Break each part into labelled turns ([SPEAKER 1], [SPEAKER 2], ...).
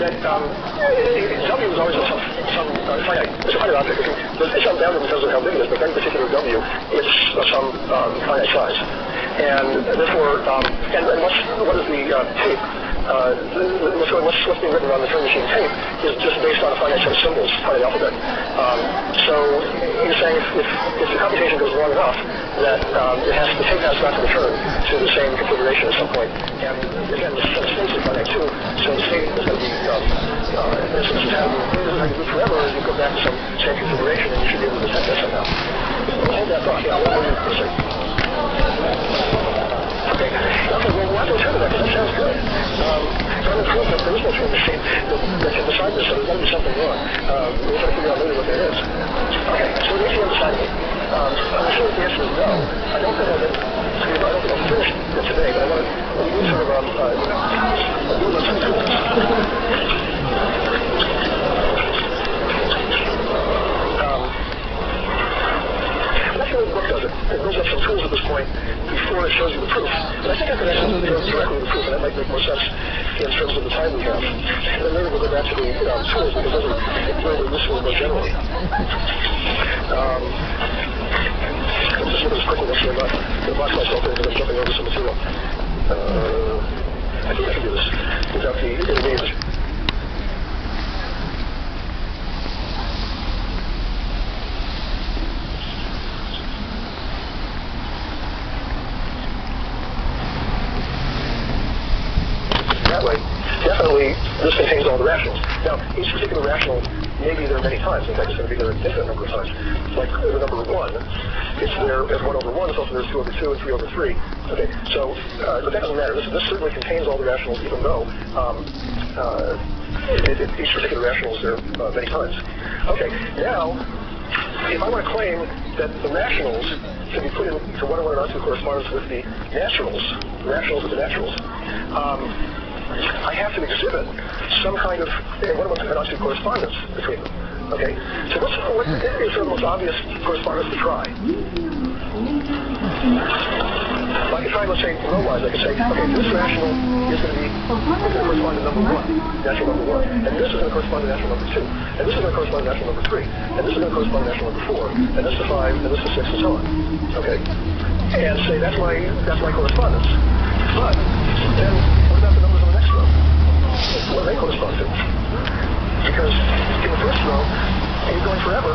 [SPEAKER 1] that W is always some finite. It's a finite object. It's unbounded in terms of how big it is, but any particular W, it's of some finite size. And therefore, what is the tape? What's being written on the Turing machine tape is just based on a finite set of symbols, finite alphabet. So you're saying if the computation goes long enough, that the tape has got to return to the same configuration at some point. And again, the set of states is finite too, so the state is going to be, this is how you do forever, and you go back to some same configuration, and you should be able to detect that somehow. Hold that thought. Yeah, what were you going to say? Okay, well, we'll have to return to that, because that sounds good. So I'm proof that there is no Turing machine that can decide this, so there's got to be something wrong. We'll try to figure out later what that is. Okay, so the ATM decided it. I'm sure the answer is no. I don't think I'll finish it today, but I want to do sort of some tools. That's the way the book does it. It brings up some tools at this point before it shows you the proof. And I think I can actually go directly to the proof, and that might make more sense in terms of the time we have. And then later we'll go back to the tools, because those are very useful more generally. I'm just looking as quickly as I'm not going to box myself in because I'm jumping over some material. I think I can do this without the intermediate. That way, definitely this contains all the rationals. Now, each particular rational may be there many times. In fact, it's going to be there an infinite number of times. Like the number 1, it's there as 1 over 1, it's also there as 2 over 2 and 3 over 3. Okay, so, but that doesn't matter. This certainly contains all the rationals, even though each particular rational is there many times. Okay, now, if I want to claim that the rationals can be put into 1 and 1 and R2 correspondence with the naturals, rationals with the naturals, I have to exhibit some kind of 1 and 1 and R2 correspondence between them. Okay, so what is the most obvious correspondence to try? I could try, let's say, row-wise. I could say, okay, this rational is going to correspond to number 1, natural number 1, and this is going to correspond to natural number 2, and this is going to correspond to natural number 3, and this is going to correspond to natural number 4, and this to 5, and this to 6, and so on. Okay, and say that's my correspondence. But then, what about the numbers on the next row? What do they correspond to? Because in the first row, and you're going forever,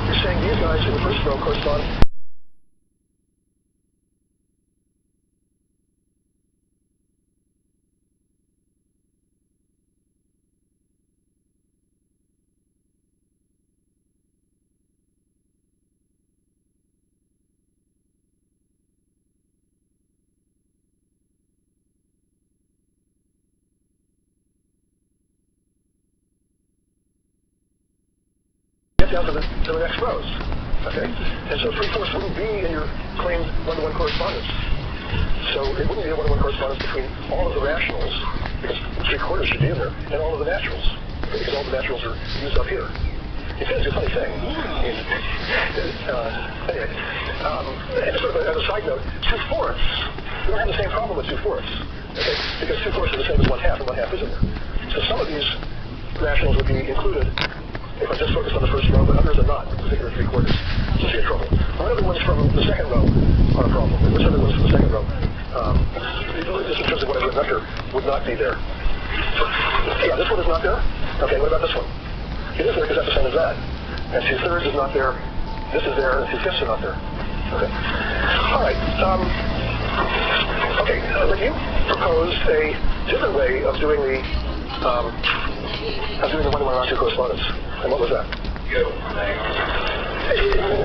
[SPEAKER 1] you're saying these guys in the first row correspond. Down to the next rows. Okay? And so 3/4 wouldn't be in your claimed 1-to-1 correspondence. So it wouldn't be a 1-to-1 correspondence between all of the rationals, because 3/4 should be in there, and all of the naturals, because all the naturals are used up here. It's a funny thing. Anyway, and sort of as a side note, 2/4, we don't have the same problem with 2/4. Okay? Because 2/4 is the same as 1/2, and 1/2 isn't there. So some of these rationals would be included if I just focus on the first row, but others are not, in particular 3/4. So you're in trouble. What other ones from the second row are a problem? Which other ones from the second row? Just in terms of whatever vector would not be there. Yeah, this one is not there? Okay, what about this one? It is there because that's the same as that. And 2/3 is not there. This is there, and 2/5 are not there. Okay. All right. Okay, but you proposed a different way of doing the 1-to-1 R2 correspondence. And what was that?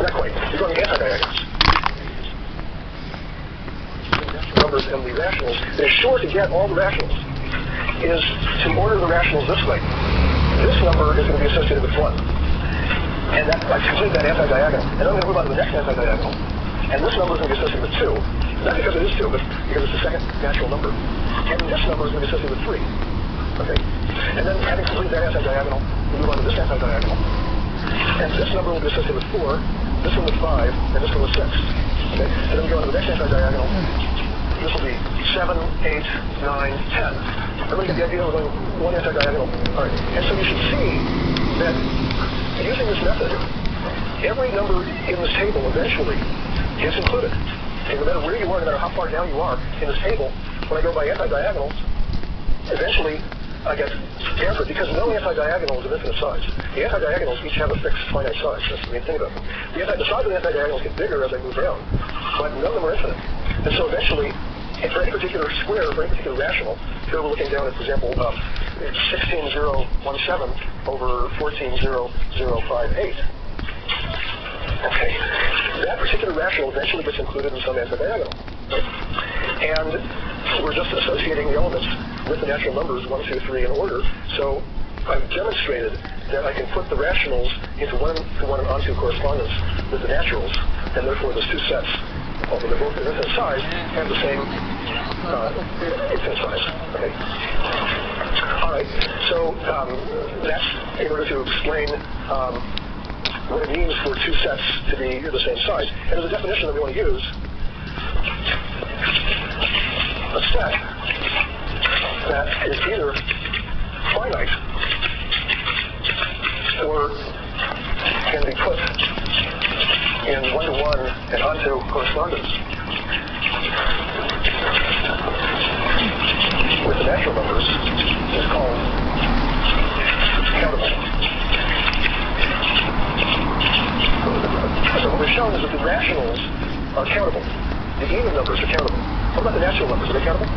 [SPEAKER 1] Not quite. You're going anti-diagonals. Numbers and the rationals. They're sure to get all the rationals. Is to order the rationals this way. This number is going to be associated with 1. And that, I complete that anti-diagonal. And I'm going to move on to the next anti-diagonal. And this number is going to be associated with 2. Not because it is 2, but because it's the second natural number. And this number is going to be associated with 3. Okay? And then having completed that anti-diagonal, we move on to this anti-diagonal. And this number will be associated with 4, this one with 5, and this one with 6. Okay? And then we go on to the next anti-diagonal. This will be 7, 8, 9, 10. Everybody get the idea? We're going one anti-diagonal. All right. And so you should see that using this method, every number in this table eventually gets included. And no matter where you are, no matter how far down you are in this table, when I go by anti-diagonals, eventually I get answered because no anti-diagonal is of infinite size. The anti-diagonals each have a fixed finite size. That's the main thing about them. The size of the anti-diagonals get bigger as I move around, but none of them are infinite. And so eventually, for any particular square, for any particular rational, here we're looking down at, for example, 16017 over 140058. Okay. That particular rational eventually gets included in some anti-diagonal. And we're just associating the elements with the natural numbers 1, 2, 3 in order. So I've demonstrated that I can put the rationals into one-to-one and onto correspondence with the naturals, and therefore those two sets, although they're both of infinite size, have the same infinite size. Okay. All right. So that's in order to explain what it means for two sets to be the same size. And there's a definition that we want to use. A set that is either finite or can be put in one-to-one and onto correspondence with the natural numbers is called countable. So what we've shown is that the rationals are countable. The even numbers are countable. What about the natural numbers? Are they countable?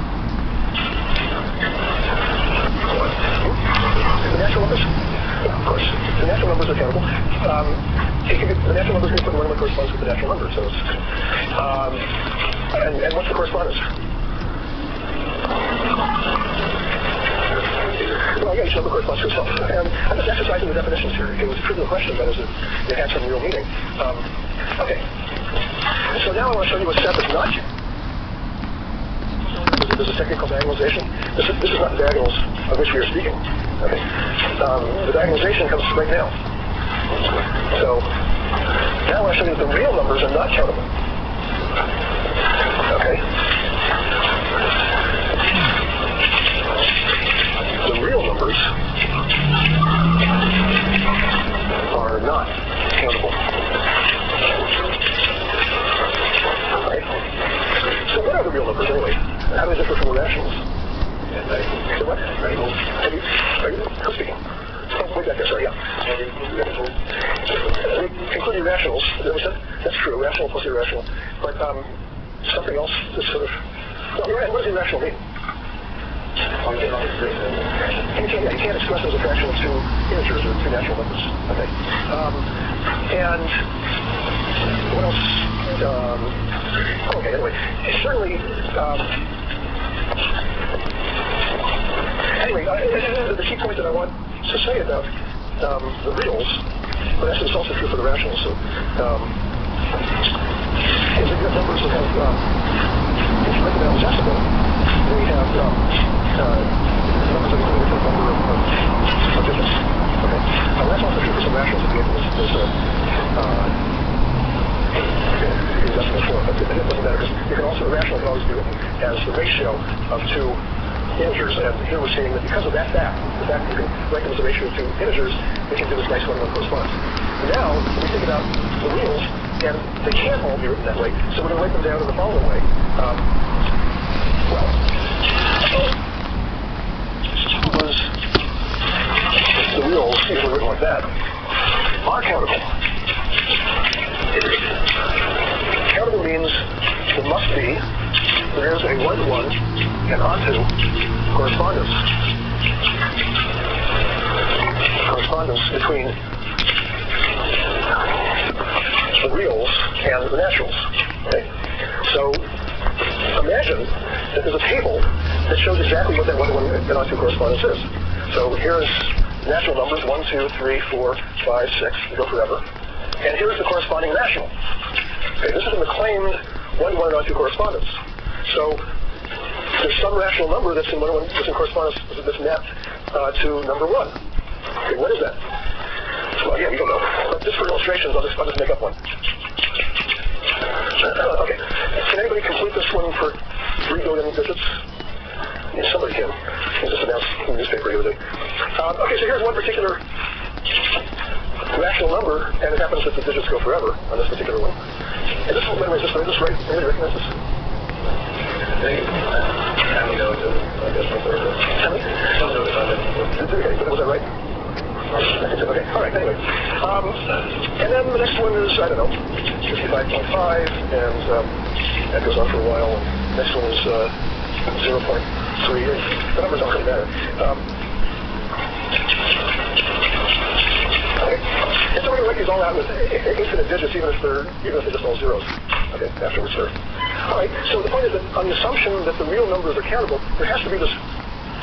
[SPEAKER 1] The natural numbers? Yeah, of course. The natural numbers are countable. The natural numbers can be put in one that corresponds with the natural numbers. So it's, and what's the correspondence? Well, yeah, each number corresponds to itself. And I'm just exercising the definitions here. It was a trivial question, but it had some real meaning. Okay. So now I want to show you a set that's not. There's a technique called diagonalization. This is not the diagonals of which we are speaking. Okay. The diagonalization comes right now. So now I want to show you that the real numbers are not countable. Okay. The real numbers are not countable. Right? So what are the real numbers anyway? How do they differ from the rationals? So what? Are you who's speaking? Oh, way back there, sorry, yeah. Including rationals, that's true, rational plus irrational. But something else is sort of, well, and what does irrational mean? You can't express as a fraction of two integers or two natural numbers. Okay. And what else? Okay, anyway. Certainly, the key point that I want to say about the reals, but actually it's also true for the rationals, so, is that you have numbers that have, if you make them accessible, they have numbers that include a different number of digits. Okay. That's also true for some rationals that is decimal form, but it doesn't matter because you can also, the rational can always be written as the ratio of two integers, and here we're seeing that because of that fact, the fact that you can write them as a ratio of two integers, we can do this nice one-to-one correspondence. Now, when we think about the reals, and they can't all be written that way, so we're going to write them down in the following way. Suppose the reals, if they're written like that, are countable. Countable means there must be, there is a one-to-one and onto correspondence between the reals and the naturals. Okay? So imagine that there's a table that shows exactly what that one-to-one and onto correspondence is. So here's natural numbers 1, 2, 3, 4, 5, 6, we go forever. And here's the corresponding rational. Okay, this is in the claimed one-to-one and onto correspondence. So there's some rational number that's in one-to-one, that's in correspondence, that's mapped to number 1. Okay, what is that? Well, yeah, we don't know. But just for illustrations, I'll just make up one. Okay. Can anybody complete this one for 3 billion digits? somebody can. It just announced in the newspaper the other day. Okay, so here's one particular rational number, and it happens that the digits go forever on this particular one. And this will memorize this one. Is this right? Anybody recognize this? How many go to, I guess, one third. How many? Okay, was that right? Okay, all right, anyway. And then the next one is, I don't know, 55.5, and that goes on for a while. And the next one is 0.3. The numbers don't really matter. Okay. And so we're going to write these all out with infinite digits, even if they're just all zeros. Okay, afterwards there. All right, so the point is that on the assumption that the real numbers are countable, there has to be this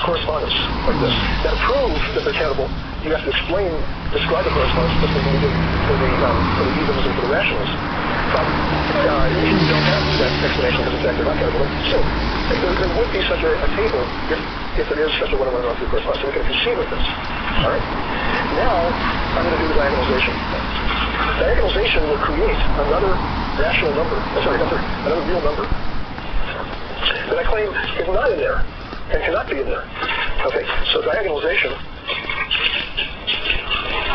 [SPEAKER 1] correspondence like this. Now, to prove that they're countable, you have to describe the correspondence just like we did for the evens and for the rationals. Usually we don't have that explanation because in fact they're not countable. So there would be such a table if there is such a 1 and 1 and 2 correspondence. So we can conceive of this. All right. Now I'm going to do the diagonalization. Diagonalization will create another rational number. Another real number that I claim is not in there and cannot be in there. Okay. So diagonalization